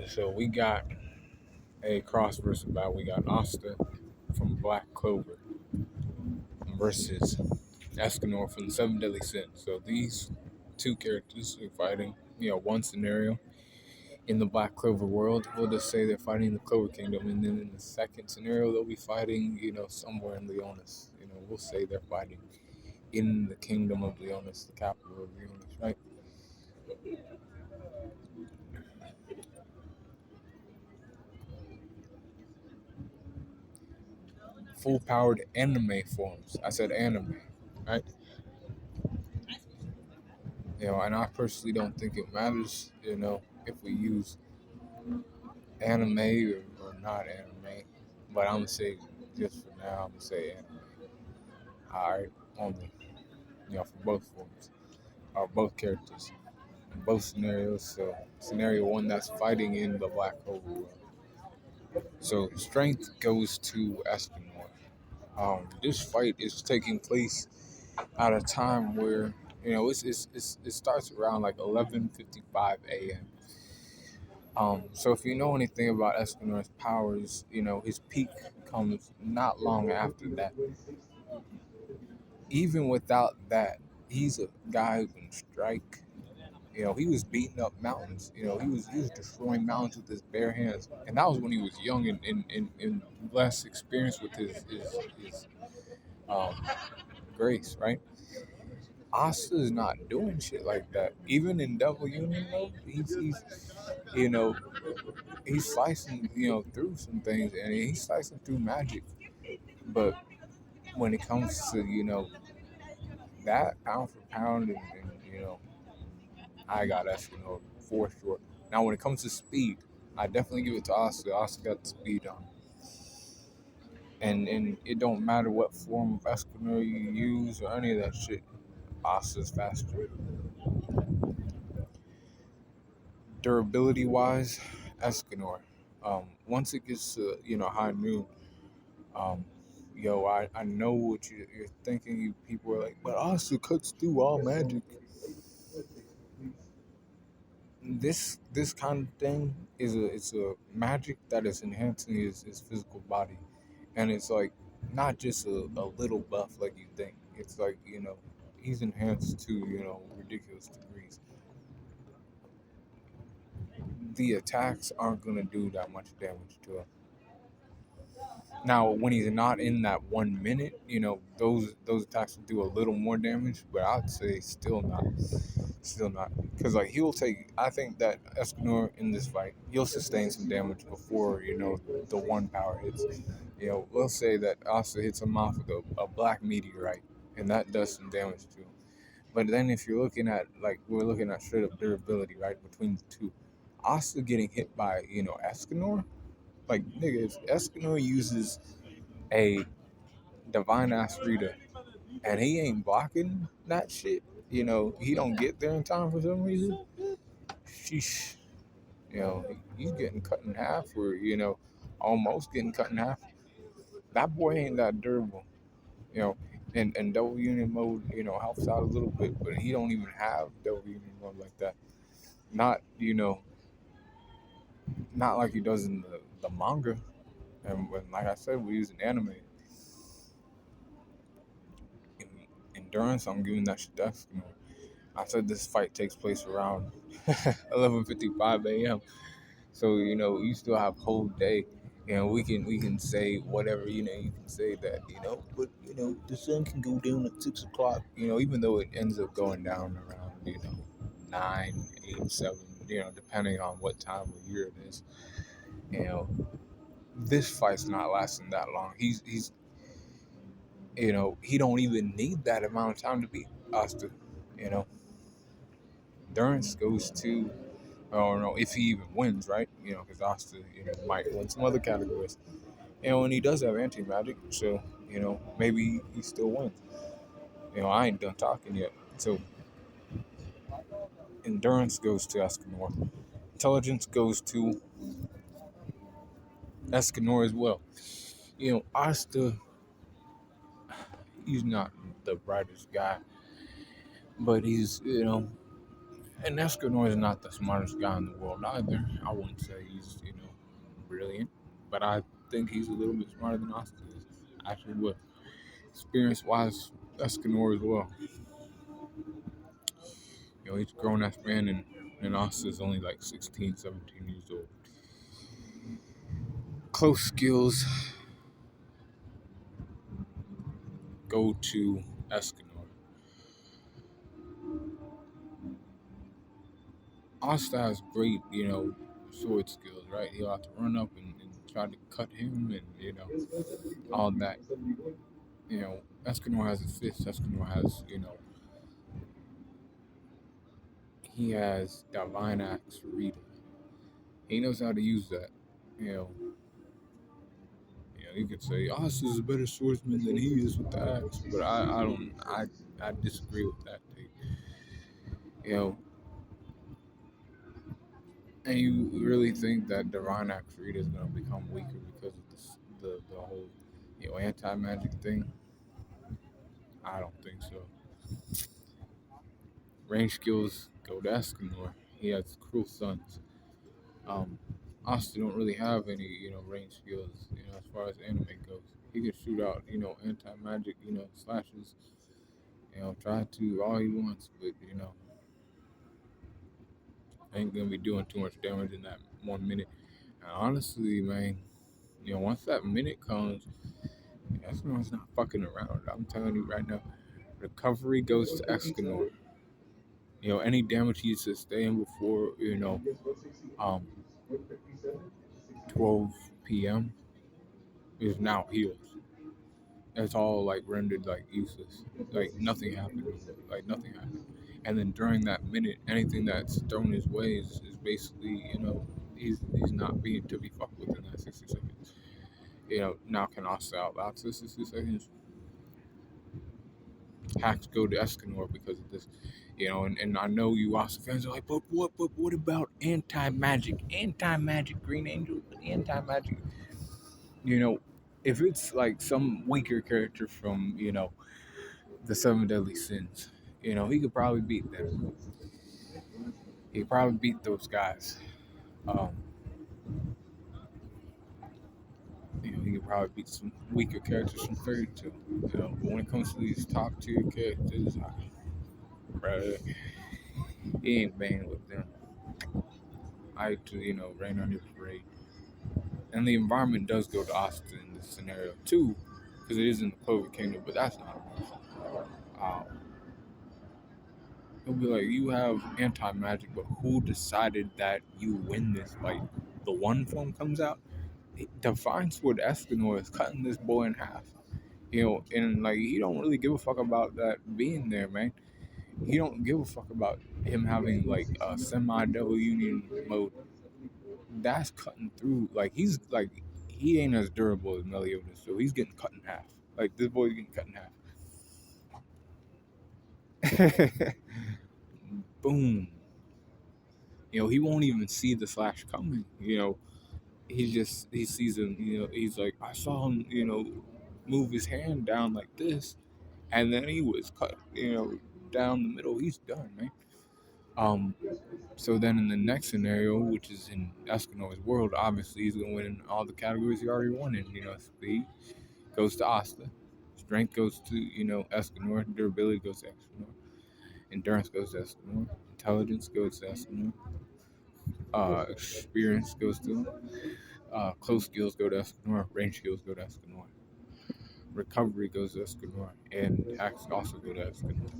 So we got a Crossverses battle. We got Asta from Black Clover versus Escanor from the Seven Deadly Sins. So these two characters are fighting, one scenario in the Black Clover world. We'll just say they're fighting the Clover Kingdom, and then in the second scenario, they'll be fighting, somewhere in Leonis. We'll say they're fighting in the Kingdom of Leonis, the capital of Leonis, right? Full-powered anime forms. I said anime, right? And I personally don't think it matters, if we use anime or not anime. But I'm gonna say, just for now, I'm gonna say anime. Alright, only, for both forms, or both characters, in both scenarios. So, scenario one, that's fighting in the Black Hole world. So, strength goes to Escanor. This fight is taking place at a time where, it starts around like 11:55 a.m. So if you know anything about Escanor's powers, his peak comes not long after that. Even without that, he's a guy who can strike. He was beating up mountains. He was destroying mountains with his bare hands, and that was when he was young and less experienced with his um, grace, right? Asta's not doing shit like that. Even in Devil Union mode, he's you know he's slicing through some things, and he's slicing through magic. But when it comes to that pound for pound, and I got Escanor for sure. Now when it comes to speed, I definitely give it to Asta. Asta got the speed on, and it don't matter what form of Escanor you use or any of that shit. Asta's faster. Durability wise, Escanor. Once it gets to high noon, um, I know what you're thinking. You people are like, but Asta cuts through all magic. This kind of thing it's a magic that is enhancing his physical body, and it's like not just a little buff like you think. It's like he's enhanced to ridiculous degrees. The attacks aren't gonna do that much damage to him. Now, when he's not in that 1 minute, those attacks will do a little more damage, but I'd say still not, because like he'll take. I think that Escanor in this fight, he'll sustain some damage before the one power hits. We'll say that Asta hits him off with a black meteorite, and that does some damage to him. But then if you're looking at we're looking at straight up durability, right, between the two, Asta getting hit by Escanor, like nigga, if Escanor uses a divine ass reader and he ain't blocking that shit, he don't get there in time for some reason. Sheesh, he's getting cut in half, or almost getting cut in half. That boy ain't that durable, you know. And double unit mode, helps out a little bit, but he don't even have double unit mode like that. Not, not like he does in the manga. And when, like I said, we use an anime. In endurance, I'm giving that shit death. I said this fight takes place around 11:55 a.m. So you still have whole day. We can say whatever you can say that but the sun can go down at 6 o'clock. Even though it ends up going down around 9, 8, 7. Depending on what time of year it is. You know, this fight's not lasting that long. He's he don't even need that amount of time to beat Asta. You know, endurance goes to, I don't know if he even wins, right? Because Asta, might win some other categories. And he does have anti magic, so maybe he still wins. I ain't done talking yet. So endurance goes to Escanor. Intelligence goes to Escanor as well. Asta, he's not the brightest guy, but he's And Escanor is not the smartest guy in the world either. I wouldn't say he's, brilliant, but I think he's a little bit smarter than Asta is. Actually, with experience wise, Escanor as well. He's a grown ass man, and Asta's only like 16, 17 years old. Close skills go to Escanor. Asta has great, sword skills, right? He'll have to run up and try to cut him and, all that. Escanor has a fist. Escanor has, he has Divine Axe Rita. He knows how to use that. You know, you could say Asta's a better swordsman than he is with the axe, but I disagree with that thing. You know, and you really think that Divine Axe Rita is gonna become weaker because of this, the whole, anti magic thing? I don't think so. Range skills go to Escanor. He has cruel sons. Um, Asta don't really have any, range skills, as far as anime goes. He can shoot out, anti-magic, slashes, try to all he wants, but, ain't gonna be doing too much damage in that 1 minute. And honestly, man, once that minute comes, Escanor's not fucking around. I'm telling you right now, recovery goes to Escanor. Any damage he sustained before, um, 12 p.m. is now healed. It's all like rendered like useless. Like nothing happened. Like nothing happened. And then during that minute, anything that's thrown his way is basically, he's not being to be fucked with in that 60 seconds. Now can Asta outlast the 60 seconds? Hacks go to Escanor because of this. And I know you Asta fans are like, but what about anti-magic? Anti-magic, Green Angel, anti-magic. If it's like some weaker character from, the Seven Deadly Sins, he could probably beat them. He could probably beat those guys. Um, he could probably beat some weaker characters from Fairy Tail. But when it comes to these top tier characters, brother, he ain't banging with them. I to, rain on your parade. And the environment does go to Austin in this scenario too, because it is in the Clover Kingdom, but that's not enough. He'll be like, you have anti-magic, but who decided that you win this fight? The one form comes out. Divine Sword Escanor is cutting this boy in half. And like he don't really give a fuck about that being there, man. He don't give a fuck about him having like a semi-double union mode. That's cutting through. Like he ain't as durable as Meliodas, so he's getting cut in half. Like this boy's getting cut in half. Boom. He won't even see the slash coming. He sees him. He's like, I saw him. Move his hand down like this, and then he was cut. Down the middle. He's done, man. Um. So then in the next scenario, which is in Escanor's world, obviously he's gonna win in all the categories he already won in. Speed goes to Asta, strength goes to Escanor, durability goes to Escanor, endurance goes to Escanor, intelligence goes to Escanor, experience goes to him. Close skills go to Escanor. Range skills go to Escanor. Recovery goes to Escanor. And hacks also go to Escanor.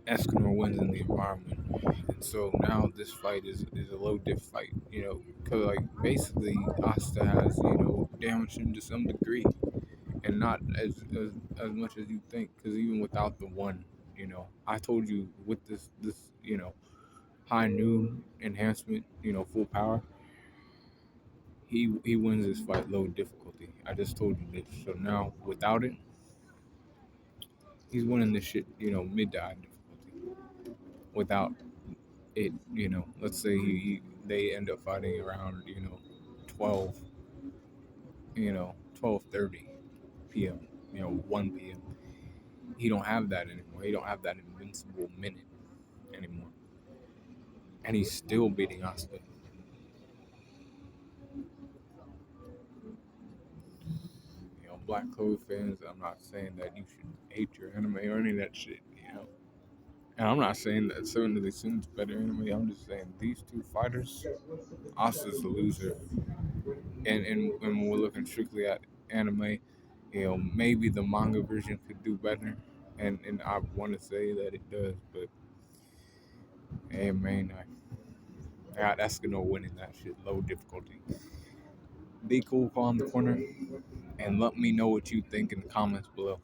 Escanor wins in the environment. And so now this fight is a low diff fight, because like basically Asta has, damaged him to some degree. And not as much as you think, because even without the one, I told you with this, high noon enhancement, full power, he wins this fight low difficulty. I just told you this. So now without it, he's winning this shit, mid to high difficulty. Without it, let's say they end up fighting around 12, 12:30 p.m. 1 p.m. He don't have that anymore. He don't have that invincible minute anymore. And he's still beating Asta. You know, Black Clover fans, I'm not saying that you should hate your anime or any of that shit, you know. And I'm not saying that certainly Sun's better anime. I'm just saying these two fighters, Asta's the loser. And when we're looking strictly at anime, you know, maybe the manga version could do better. And I want to say that it does, but hey, man, I got Escanor winning that shit, low difficulty. Be cool, call in the corner, and let me know what you think in the comments below.